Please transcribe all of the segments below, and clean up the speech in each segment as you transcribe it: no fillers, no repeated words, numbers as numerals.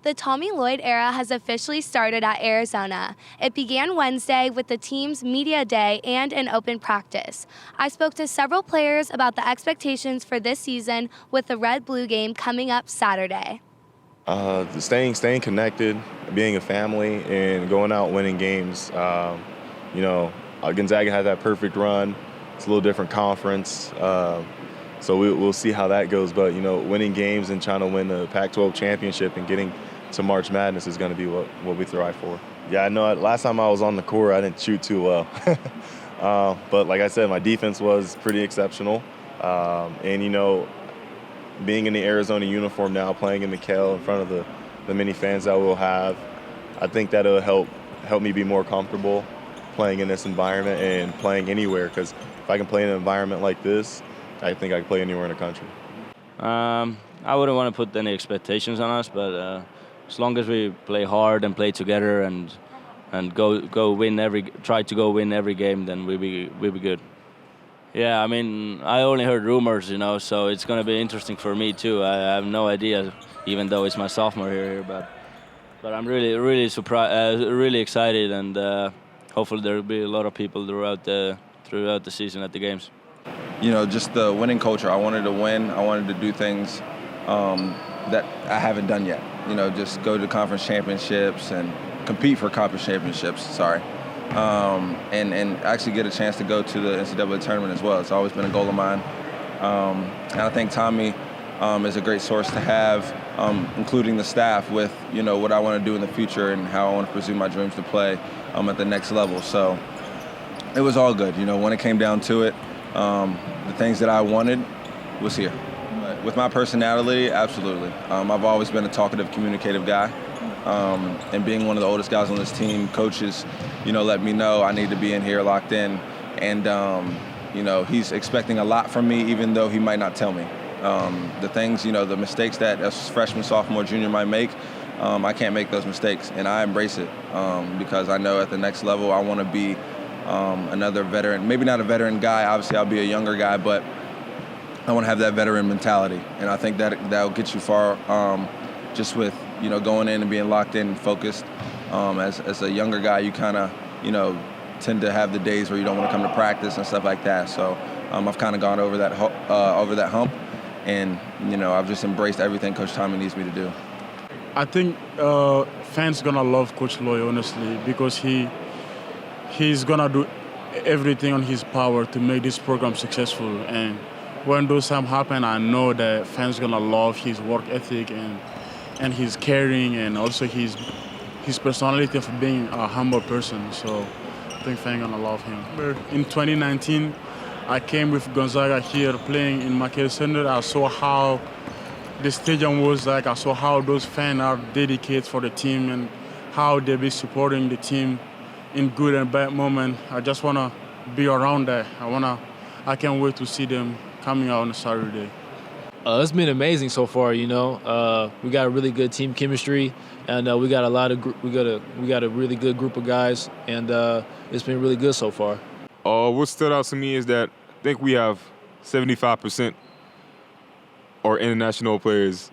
The Tommy Lloyd era has officially started at Arizona. It began Wednesday with the team's media day and an open practice. I spoke to several players about the expectations for this season with the Red-Blue game coming up Saturday. Staying connected, being a family, and going out winning games. Gonzaga had that perfect run. It's a little different conference. So we'll see how that goes. But, winning games and trying to win the Pac-12 championship and getting to March Madness is going to be what we thrive for. Yeah, I know last time I was on the court, I didn't shoot too well. But like I said, my defense was pretty exceptional. Being in the Arizona uniform now, playing in McHale in front of the many fans that we'll have, I think that'll help me be more comfortable playing in this environment and playing anywhere. Because if I can play in an environment like this, I think I can play anywhere in the country. I wouldn't want to put any expectations on us, but as long as we play hard and play together and try to go win every game, then we'll be good. Yeah, I mean, I only heard rumors, so it's going to be interesting for me too. I have no idea, even though it's my sophomore year here, but I'm really surprised, really excited, and hopefully there will be a lot of people throughout the season at the games. Just the winning culture. I wanted to win. I wanted to do things that I haven't done yet. Just go to conference championships and compete for conference championships. And actually get a chance to go to the NCAA tournament as well. It's always been a goal of mine. And I think Tommy is a great source to have, including the staff, with what I want to do in the future and how I want to pursue my dreams to play at the next level. So it was all good. When it came down to it, the things that I wanted was here. But with my personality, absolutely. I've always been a talkative, communicative guy. And being one of the oldest guys on this team, coaches, let me know I need to be in here locked in. And, he's expecting a lot from me, even though he might not tell me. The things, the mistakes that a freshman, sophomore, junior might make, I can't make those mistakes. And I embrace it because I know at the next level I want to be another veteran. Maybe not a veteran guy. Obviously, I'll be a younger guy, but I want to have that veteran mentality. And I think that'll get you far just with, going in and being locked in and focused. As a younger guy, you kind of, tend to have the days where you don't want to come to practice and stuff like that. So I've kind of gone over that hump, and, I've just embraced everything Coach Tommy needs me to do. I think fans going to love Coach Lloyd, honestly, because he's going to do everything on his power to make this program successful. And when those times happen, I know that fans going to love his work ethic and his caring, and also his personality of being a humble person. So I think fans going to love him. In 2019, I came with Gonzaga here playing in McHale Center. I saw how the stadium was like. I saw how those fans are dedicated for the team and how they be supporting the team in good and bad moments. I just want to be around that. I can't wait to see them coming out on Saturday. It's been amazing so far. We got a really good team chemistry, and we got a really good group of guys, and it's been really good so far. What stood out to me is that I think we have 75% are international players,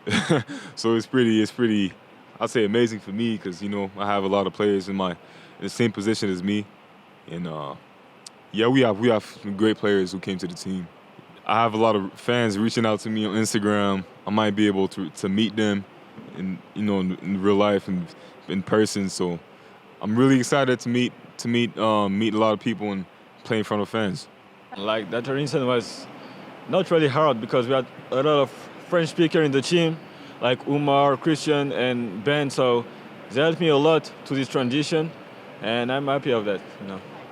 so it's pretty. I'd say amazing for me because I have a lot of players in the same position as me, and we have some great players who came to the team. I have a lot of fans reaching out to me on Instagram. I might be able to meet them in real life and in person. So I'm really excited to meet a lot of people and play in front of fans. Like that incident was not really hard because we had a lot of French speakers in the team, like Umar, Christian, and Ben. So they helped me a lot to this transition, and I'm happy of that.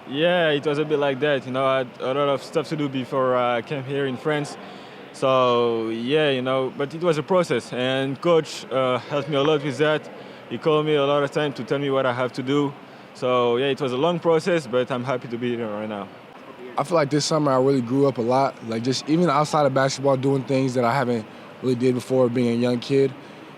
Yeah, it was a bit like that. I had a lot of stuff to do before I came here in France. So, yeah, but it was a process. And Coach helped me a lot with that. He called me a lot of time to tell me what I have to do. So, yeah, it was a long process, but I'm happy to be here right now. I feel like this summer I really grew up a lot. Like just even outside of basketball, doing things that I haven't really did before being a young kid.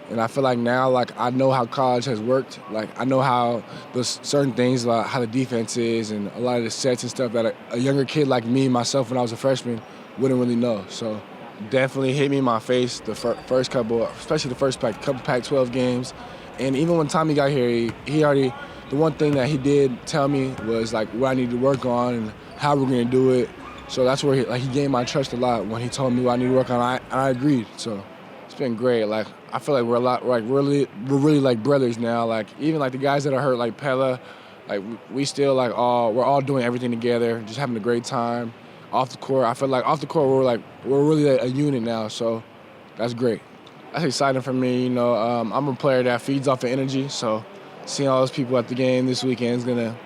And I feel like now, I know how college has worked. I know how those certain things, like how the defense is and a lot of the sets and stuff that a younger kid like me, myself, when I was a freshman, wouldn't really know. So definitely hit me in my face the first couple, especially the first couple Pac-12 games. And even when Tommy got here, he already, the one thing that he did tell me was like what I need to work on and how we're gonna do it. So that's where he gained my trust a lot when he told me what I need to work on. I agreed. So it's been great. Like I feel like we're really like brothers now. Like even like the guys that are hurt, like Pella, like we still like we're all doing everything together, just having a great time. Off the court, I feel like off the court we're really a unit now. So that's great. That's exciting for me. You know, I'm a player that feeds off of energy. So seeing all those people at the game this weekend is gonna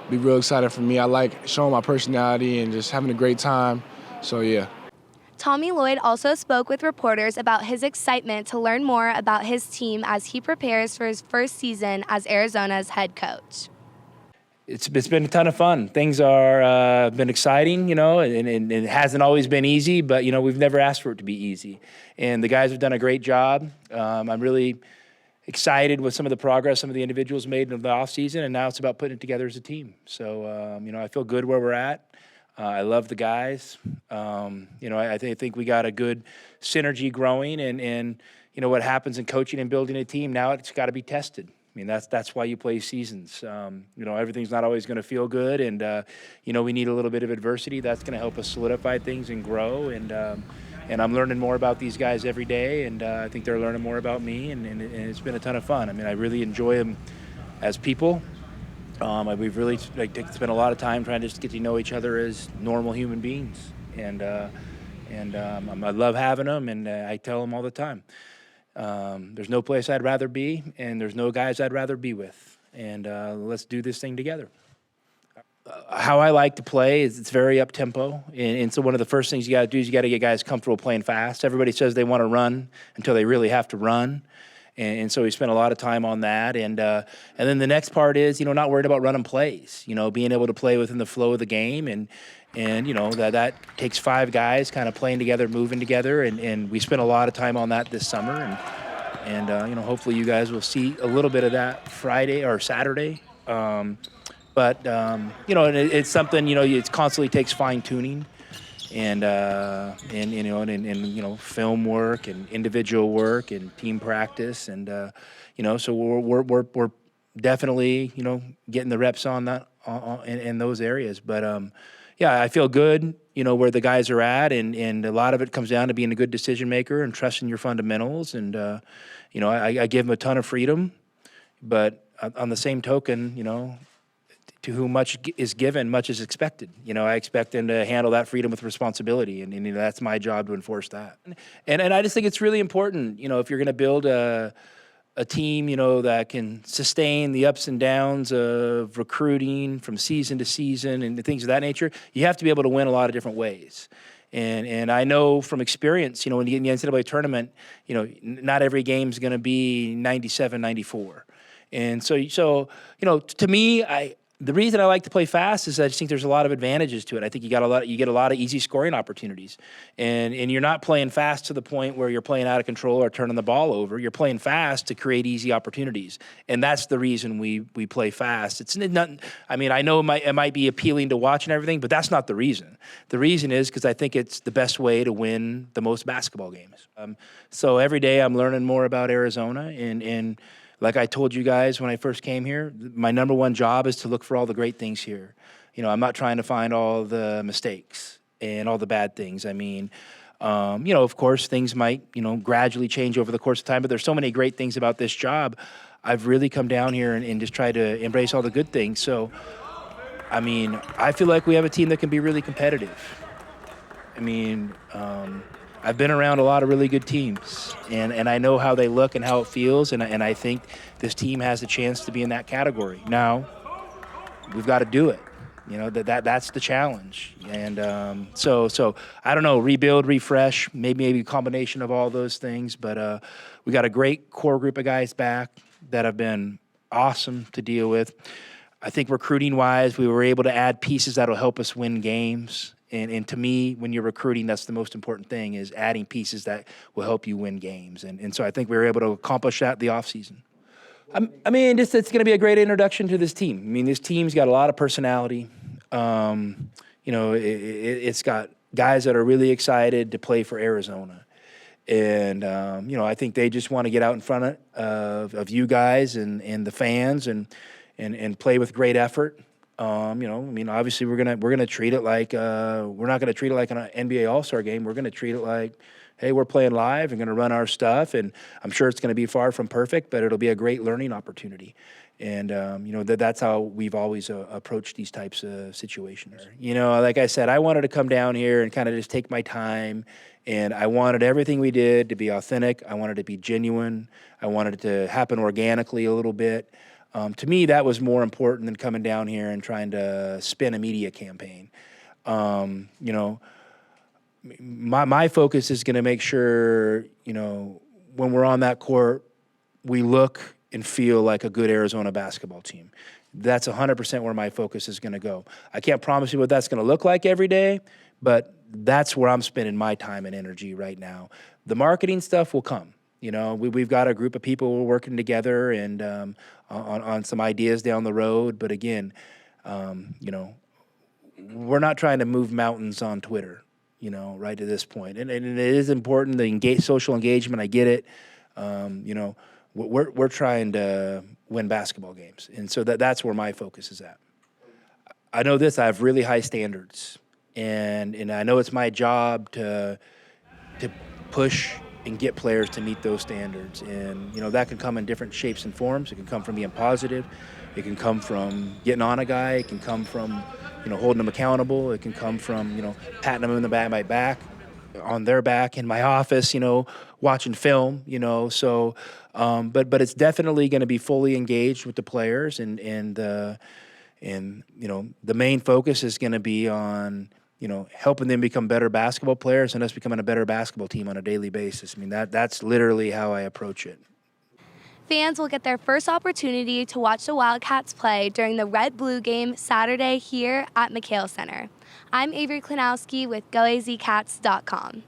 be real exciting for me. I like showing my personality and just having a great time. So yeah. Tommy Lloyd also spoke with reporters about his excitement to learn more about his team as he prepares for his first season as Arizona's head coach. It's been a ton of fun. Things are been exciting, you know, and it hasn't always been easy, but, you know, we've never asked for it to be easy. And the guys have done a great job. I'm really excited with some of the progress some of the individuals made in the offseason, and now it's about putting it together as a team. So, you know, I feel good where we're at. I love the guys. You know, I think we got a good synergy growing, and you know, what happens in coaching and building a team, now it's got to be tested. I mean, that's why you play seasons. You know, everything's not always going to feel good, and you know, we need a little bit of adversity. That's going to help us solidify things and grow. And I'm learning more about these guys every day, and I think they're learning more about me, and it's been a ton of fun. I mean, I really enjoy them as people. We've really spent a lot of time trying to just get to know each other as normal human beings, and I love having them, and I tell them all the time. There's no place I'd rather be, and there's no guys I'd rather be with, and let's do this thing together. How I like to play is it's very up-tempo, and so one of the first things you got to do is you got to get guys comfortable playing fast. Everybody says they want to run until they really have to run, and so we spent a lot of time on that. And then the next part is, you know, not worried about running plays, you know, being able to play within the flow of the game, and you know, that takes 5 guys kind of playing together, moving together, and we spent a lot of time on that this summer, and you know, hopefully you guys will see a little bit of that Friday or Saturday. But you know, it's something, you know, it constantly takes fine tuning, and you know, and you know, film work and individual work and team practice, and you know, so we're definitely, you know, getting the reps on that in those areas. But yeah, I feel good, you know, where the guys are at, and a lot of it comes down to being a good decision maker and trusting your fundamentals, and you know, I give them a ton of freedom, but on the same token, you know, to whom much is given, much is expected. You know, I expect them to handle that freedom with responsibility, and you know, that's my job to enforce that. And I just think it's really important, you know, if you're going to build a team, you know, that can sustain the ups and downs of recruiting from season to season and things of that nature, you have to be able to win a lot of different ways. And I know from experience, you know, when you get in the NCAA tournament, you know, not every game's going to be 97-94. And so, you know, to me, the reason I like to play fast is I just think there's a lot of advantages to it. I think you get a lot of easy scoring opportunities, and you're not playing fast to the point where you're playing out of control or turning the ball over. You're playing fast to create easy opportunities, and that's the reason we play fast. It's not. I mean, I know it might be appealing to watch and everything, but that's not the reason. The reason is because I think it's the best way to win the most basketball games. So every day I'm learning more about Arizona, and like I told you guys when I first came here, my number one job is to look for all the great things here. You know, I'm not trying to find all the mistakes and all the bad things. I mean, you know, of course, things might, you know, gradually change over the course of time, but there's so many great things about this job. I've really come down here and just tried to embrace all the good things. So, I mean, I feel like we have a team that can be really competitive. I mean, I've been around a lot of really good teams, and I know how they look and how it feels, and I think this team has a chance to be in that category. Now, we've got to do it. You know, that's the challenge. And so I don't know, rebuild, refresh, maybe a combination of all those things, but we got a great core group of guys back that have been awesome to deal with. I think recruiting-wise, we were able to add pieces that will help us win games. And to me, when you're recruiting, that's the most important thing, is adding pieces that will help you win games. And so I think we were able to accomplish that the offseason. I mean, it's going to be a great introduction to this team. I mean, this team's got a lot of personality. You know, it's got guys that are really excited to play for Arizona. And, I think they just want to get out in front of you guys and the fans and play with great effort. Obviously we're gonna treat it like we're not gonna treat it like an NBA All-Star game. We're gonna treat it like, hey, we're playing live and gonna run our stuff, and I'm sure it's gonna be far from perfect, but it'll be a great learning opportunity. And that's how we've always approached these types of situations. Like I said, I wanted to come down here and kind of just take my time, and I wanted everything we did to be authentic. I wanted it to be genuine. I wanted it to happen organically a little bit. To me, that was more important than coming down here and trying to spin a media campaign. My focus is going to make sure, when we're on that court, we look and feel like a good Arizona basketball team. That's 100% where my focus is going to go. I can't promise you what that's going to look like every day, but that's where I'm spending my time and energy right now. The marketing stuff will come. We've got a group of people we're working together and on some ideas down the road. But again, we're not trying to move mountains on Twitter, right to this point. And it is important, the social engagement, I get it. We're trying to win basketball games. And so that's where my focus is at. I know this, I have really high standards. And I know it's my job to push and get players to meet those standards. And, that can come in different shapes and forms. It can come from being positive. It can come from getting on a guy. It can come from, holding them accountable. It can come from, patting them in the back, my back, on their back in my office, watching film, So, but it's definitely going to be fully engaged with the players. And the main focus is going to be on, helping them become better basketball players and us becoming a better basketball team on a daily basis. That's literally how I approach it. Fans will get their first opportunity to watch the Wildcats play during the Red-Blue game Saturday here at McHale Center. I'm Averie Klonowski with GOAZCATS.com.